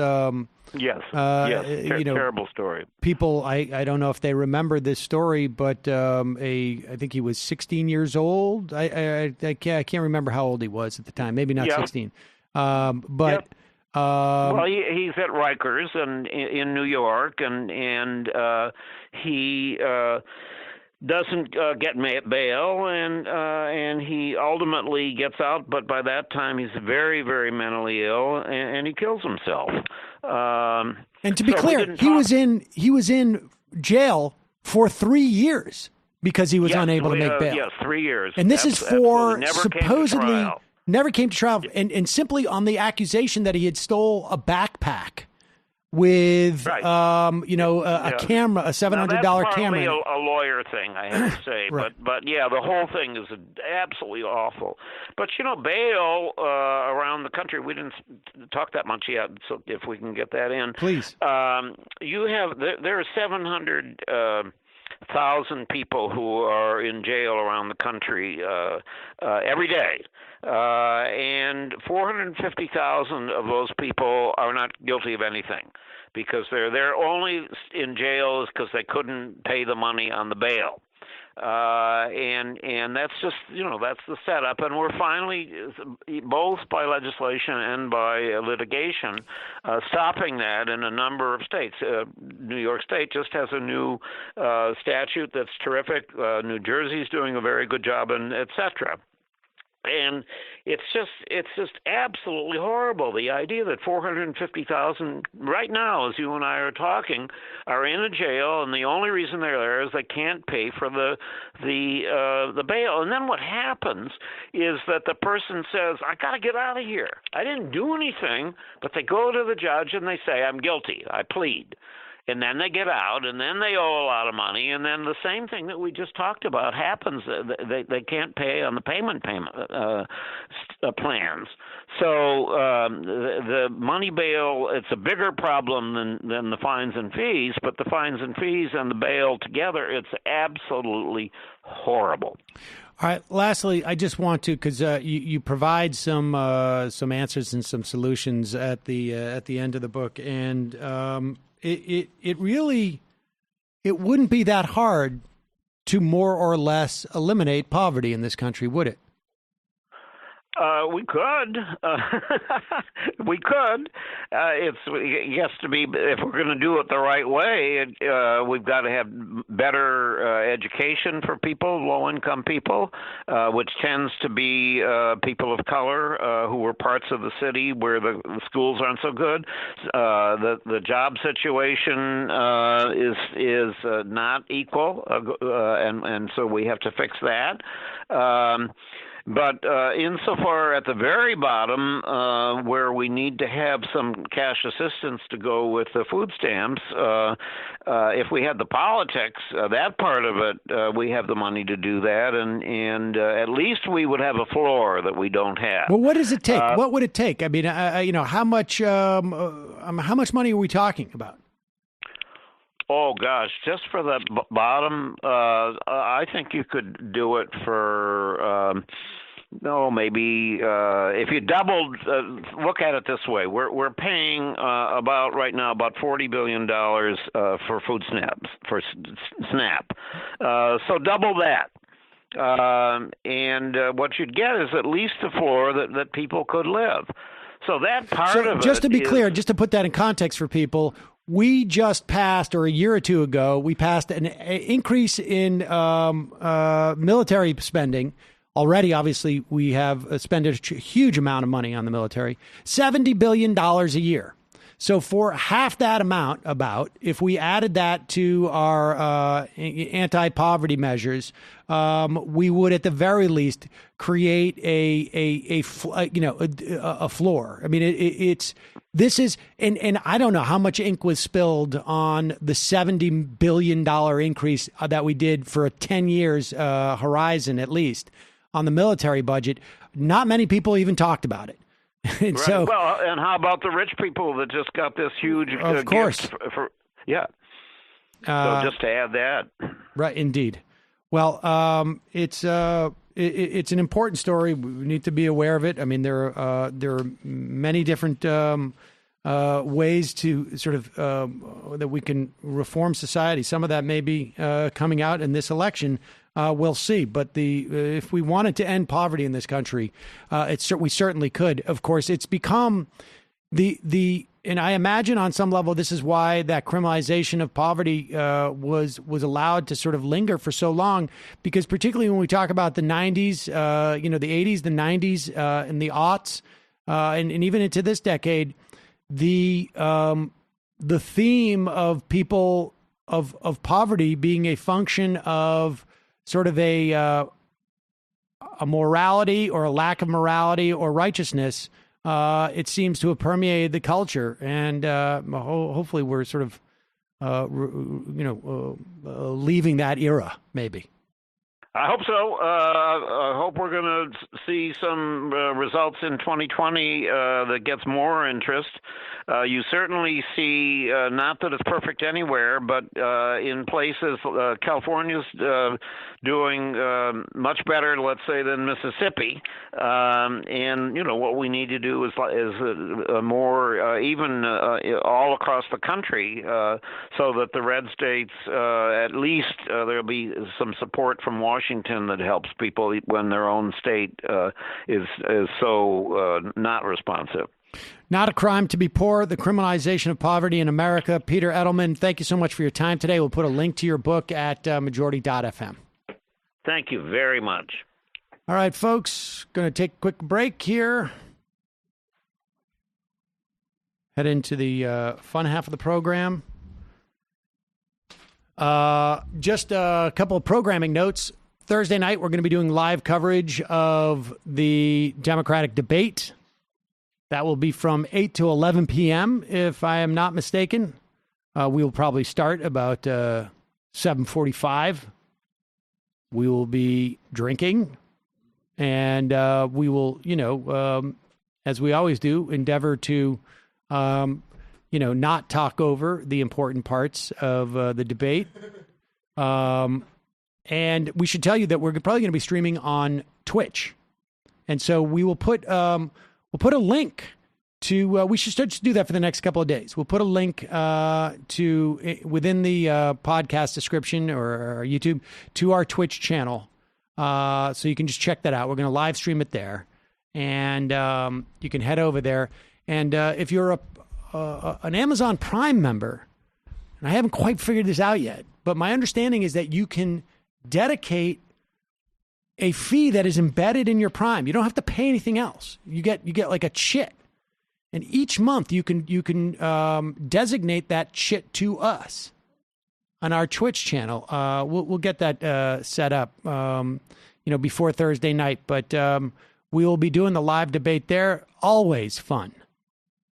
Yes. Terrible story. People, I don't know if they remember this story, but I think he was 16 years old. I can't remember how old he was at the time. Maybe not 16. Well, he's at Rikers and in New York, and he doesn't get bail, and he ultimately gets out. But by that time, he's very, very mentally ill, and he kills himself. And to be clear, he was in jail for 3 years because he was unable to make bail. Yes, 3 years. And this is for supposedly never came to trial, and simply on the accusation that he had stole a backpack with, a camera, a $700 camera. That's a lawyer thing, I have to say. Right. But yeah, the whole thing is absolutely awful. But, bail around the country, we didn't talk that much yet, so if we can get that in. Please. There are 700,000 people who are in jail around the country every day. And 450,000 of those people are not guilty of anything, because they're only in jail because they couldn't pay the money on the bail. And that's just, that's the setup. And we're finally, both by legislation and by litigation, stopping that in a number of states. New York State just has a new statute that's terrific. New Jersey's doing a very good job, and et cetera. And it's just absolutely horrible. The idea that 450,000 right now, as you and I are talking, are in a jail, and the only reason they're there is they can't pay for the bail. And then what happens is that the person says, "I got to get out of here. I didn't do anything," but they go to the judge and they say, "I'm guilty. I plead." And then they get out, and then they owe a lot of money, and then the same thing that we just talked about happens. They can't pay on the payment plans. So the money bail, it's a bigger problem than the fines and fees, but the fines and fees and the bail together, it's absolutely horrible. All right. Lastly, I just want to, because you provide some answers and some solutions at the end of the book, and It really wouldn't be that hard to more or less eliminate poverty in this country, would it? We could. We could. It has to be, if we're going to do it the right way, we've got to have better education for people, low-income people, which tends to be people of color who are parts of the city where the schools aren't so good. The job situation is not equal, and so we have to fix that. But insofar at the very bottom, where we need to have some cash assistance to go with the food stamps, if we had the politics, that part of it, we have the money to do that, and at least we would have a floor that we don't have. Well, what does it take? What would it take? I mean, how much money are we talking about? Oh gosh, just for the bottom, I think you could do it for maybe if you doubled. Look at it this way: we're paying right now about $40 billion for food stamps for SNAP. So double that. And what you'd get is at least a floor that people could live. So that part of it. Just to be clear, just to put that in context for people, we just passed, or a year or two ago, we passed an increase in military spending. Already, obviously, we have spent a huge amount of money on the military, $70 billion a year. So for half that amount, if we added that to our anti-poverty measures, we would at the very least create a floor. I mean, this is, and I don't know how much ink was spilled on the $70 billion increase that we did for a 10 years horizon, at least, on the military budget. Not many people even talked about it. And right. So, well, and how about the rich people that just got this huge of course. gift yeah. So just to add that. Right, indeed. Well, it's an important story. We need to be aware of it. I mean, there are many different ways to sort of that we can reform society. Some of that may be coming out in this election. We'll see. But if we wanted to end poverty in this country, we certainly could. Of course, it's become and I imagine on some level this is why that criminalization of poverty was allowed to sort of linger for so long, because particularly when we talk about the 90s, the 80s, the 90s, and the aughts, and even into this decade, the theme of people of poverty being a function of sort of a morality or a lack of morality or righteousness, it seems to have permeated the culture, and hopefully we're sort of, leaving that era, maybe. I hope so. I hope we're going to see some results in 2020 that gets more interest. You certainly see, not that it's perfect anywhere, but in places, California's doing much better, let's say, than Mississippi. And, what we need to do is more even all across the country so that the red states, at least there'll be some support from Washington that helps people when their own state is so not responsive. Not a crime to be poor, the criminalization of poverty in America. Peter Edelman, thank you so much for your time today. We'll put a link to your book at majority.fm. Thank you very much. All right, folks, going to take a quick break here. Head into the fun half of the program. Just a couple of programming notes. Thursday night, we're going to be doing live coverage of the Democratic debate. That will be from 8 to 11 p.m., if I am not mistaken. We will probably start about 7:45. We will be drinking, and we will, as we always do, endeavor to, not talk over the important parts of the debate. And we should tell you that we're probably going to be streaming on Twitch. And so we will put we'll put a link to, we should start to do that for the next couple of days. We'll put a link to within the podcast description or YouTube to our Twitch channel. So you can just check that out. We're going to live stream it there. And you can head over there. And if you're an Amazon Prime member, and I haven't quite figured this out yet, but my understanding is that you can dedicate a fee that is embedded in your Prime. You don't have to pay anything else. You get like a chit, and each month you can designate that chit to us on our Twitch channel. We'll get that set up. before Thursday night. But we will be doing the live debate there. Always fun.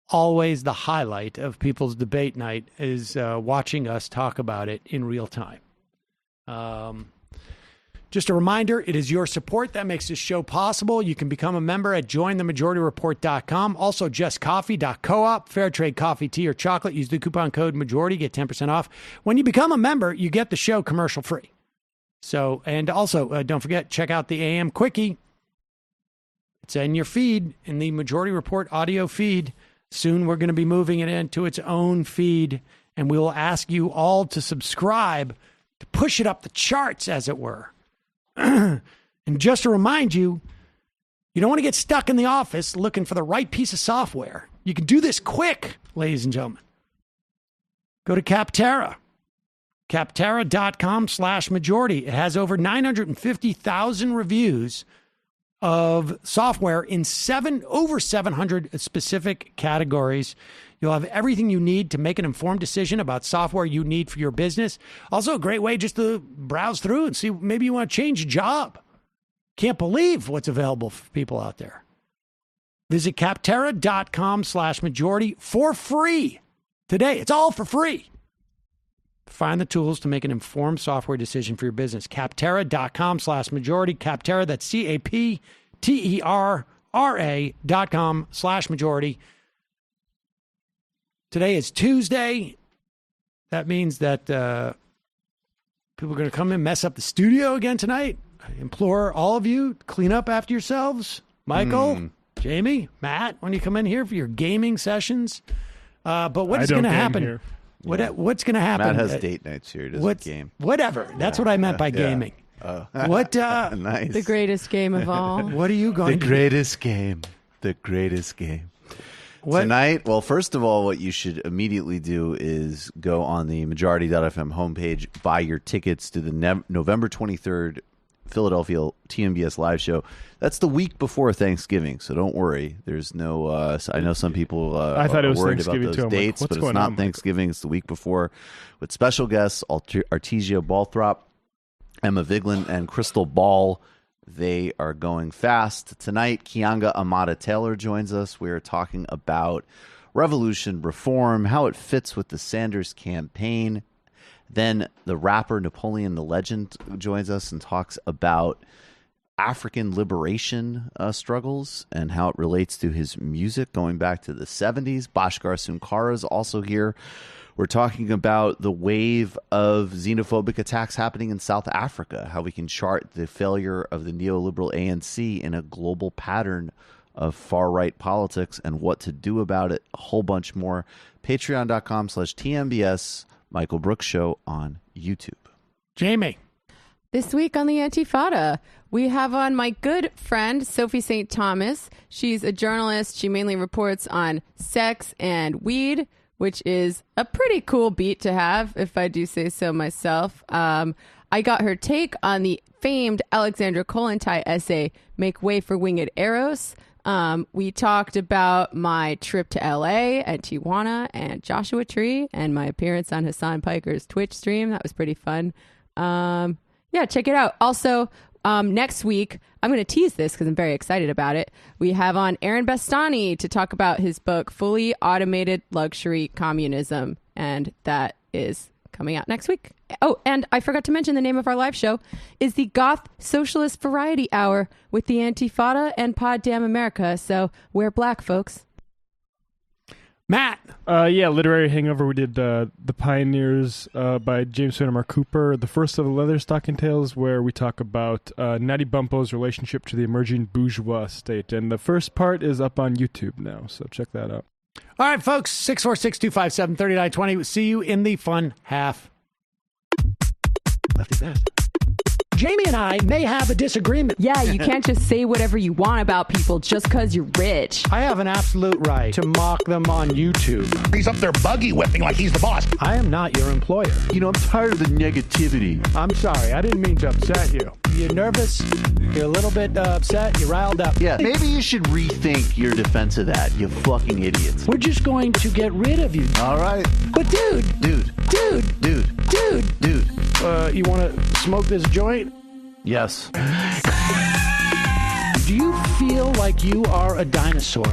Always the highlight of people's debate night is watching us talk about it in real time. Just a reminder, it is your support that makes this show possible. You can become a member at jointhemajority.report.com. Also, justcoffee.coop, fair trade coffee, tea, or chocolate. Use the coupon code MAJORITY, get 10% off. When you become a member, you get the show commercial free. So, and also, don't forget, check out the AM Quickie. It's in your feed, in the Majority Report audio feed. Soon we're going to be moving it into its own feed, and we will ask you all to subscribe to push it up the charts, as it were. And just to remind you, you don't want to get stuck in the office looking for the right piece of software. You can do this quick, ladies and gentlemen. Go to Capterra. Capterra.com/majority. It has over 950,000 reviews of software in over 700 specific categories. You'll have everything you need to make an informed decision about software you need for your business. Also, a great way just to browse through and see maybe you want to change a job. Can't believe what's available for people out there. Visit Capterra.com/majority for free today. It's all for free. Find the tools to make an informed software decision for your business. Capterra.com/majority. Capterra, that's CAPTERRA.com/majority. Today is Tuesday. That means that people are going to come in, mess up the studio again tonight. I implore all of you to clean up after yourselves. Michael, Jamie, Matt, when you come in here for your gaming sessions. But what is going to happen? Here. What's going to happen? Matt has date nights here. He doesn't game. Whatever. That's what I meant by gaming. What? Nice. The greatest game of all. What are you going to do? The greatest game. Tonight, well, first of all, what you should immediately do is go on the majority.fm homepage, buy your tickets to the November 23rd Philadelphia TMBS live show. That's the week before Thanksgiving, so don't worry. There's no I know some people I thought it was worried Thanksgiving about those too. dates, like, but it's not on? Thanksgiving. It's the week before with special guests, Artesia Balthrop, Emma Vigeland, and Crystal Ball. They are going fast. Tonight, Kianga Amata-Taylor joins us. We are talking about revolution reform, how it fits with the Sanders campaign. Then the rapper Napoleon the Legend joins us and talks about African liberation struggles and how it relates to his music going back to the 70s. Bhaskar Sunkara is also here. We're talking about the wave of xenophobic attacks happening in South Africa, how we can chart the failure of the neoliberal ANC in a global pattern of far-right politics and what to do about it. A whole bunch more. Patreon.com/TMBS, Michael Brooks Show on YouTube. Jamie. This week on the Antifada, we have on my good friend, Sophie St. Thomas. She's a journalist. She mainly reports on sex and weed, which is a pretty cool beat to have, if I do say so myself. I got her take on the famed Alexandra Kollontai essay, Make Way for Winged Arrows. We talked about my trip to LA and Tijuana and Joshua Tree and my appearance on Hassan Piker's Twitch stream. That was pretty fun. Yeah, check it out. Also, next week, I'm going to tease this because I'm very excited about it. We have on Aaron Bastani to talk about his book, Fully Automated Luxury Communism. And that is coming out next week. Oh, and I forgot to mention the name of our live show is the Goth Socialist Variety Hour with the Antifada and Pod Damn America. So we're black, folks. Matt. Yeah, Literary Hangover. We did The Pioneers by James Fenimore Cooper, the first of the Leather Stocking Tales, where we talk about Natty Bumppo's relationship to the emerging bourgeois state. And the first part is up on YouTube now, so check that out. All right, folks, 646-257-3920. We'll see you in the fun half. Lefty fast. Jamie and I may have a disagreement. Yeah, you can't just say whatever you want about people just because you're rich. I have an absolute right to mock them on YouTube. He's up there buggy whipping like he's the boss. I am not your employer. You know, I'm tired of the negativity. I'm sorry. I didn't mean to upset you. You're nervous. You're a little bit upset. You're riled up. Yeah, maybe you should rethink your defense of that, you fucking idiots. We're just going to get rid of you. All right. But dude. You want to smoke this joint? Yes. Do you feel like you are a dinosaur?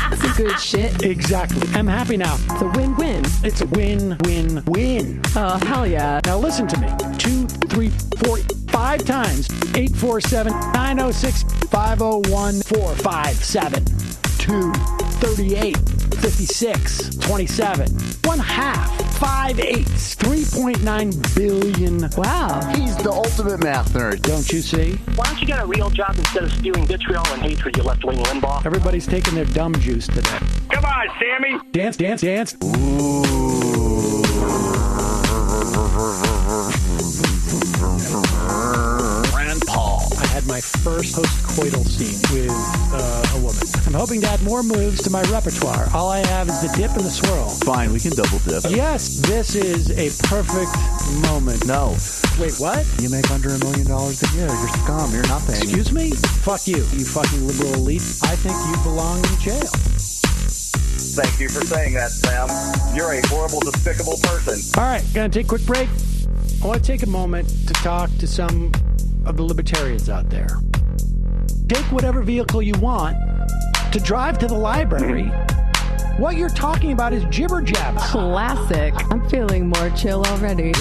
That's a good shit. Exactly. I'm happy now. It's a win-win. It's a win-win-win. Oh, hell yeah. Now listen to me. 2, 3, 4, 5 times. 847-906-501-457-2-38-56-27. 1/2. 5 eighths. 3.9 billion. Wow. He's the ultimate math nerd. Don't you see? Why don't you get a real job instead of spewing vitriol and hatred, you left-wing Limbaugh? Everybody's taking their dumb juice today. Come on, Sammy! Dance, dance, dance. Rand Paul. I had my first post-coital scene with a woman. I'm hoping to add more moves to my repertoire. All I have is the dip and the swirl. Fine, we can double dip. Yes, this is a perfect moment. No. Wait, what? You make under $1 million a year. You're scum. You're nothing. Excuse me? Fuck you, you fucking liberal elite. I think you belong in jail. Thank you for saying that, Sam. You're a horrible, despicable person. All right, gonna take a quick break. I want to take a moment to talk to some of the libertarians out there. Take whatever vehicle you want to drive to the library. What you're talking about is jibber jabber. Classic. I'm feeling more chill already.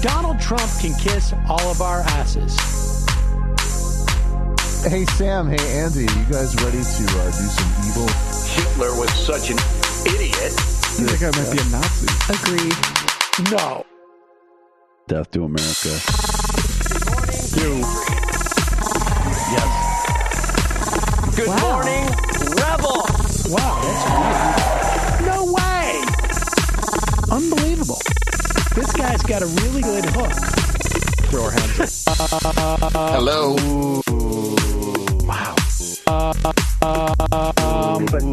Donald Trump can kiss all of our asses. Hey, Sam. Hey, Andy. You guys ready to do some evil? Hitler was such an idiot. I think I might be a Nazi. Agreed. No. Death to America. Yes. Good morning, Rebel! Wow, that's weird. No way! Unbelievable. This guy's got a really good hook. Throw our hands up. Hello. Wow.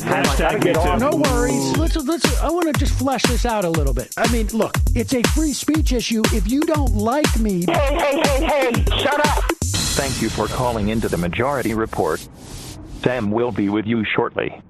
Hashtag no worries. Let's. I want to just flesh this out a little bit. I mean, look, it's a free speech issue. If you don't like me, Hey, shut up! Thank you for calling into the Majority Report. Sam will be with you shortly.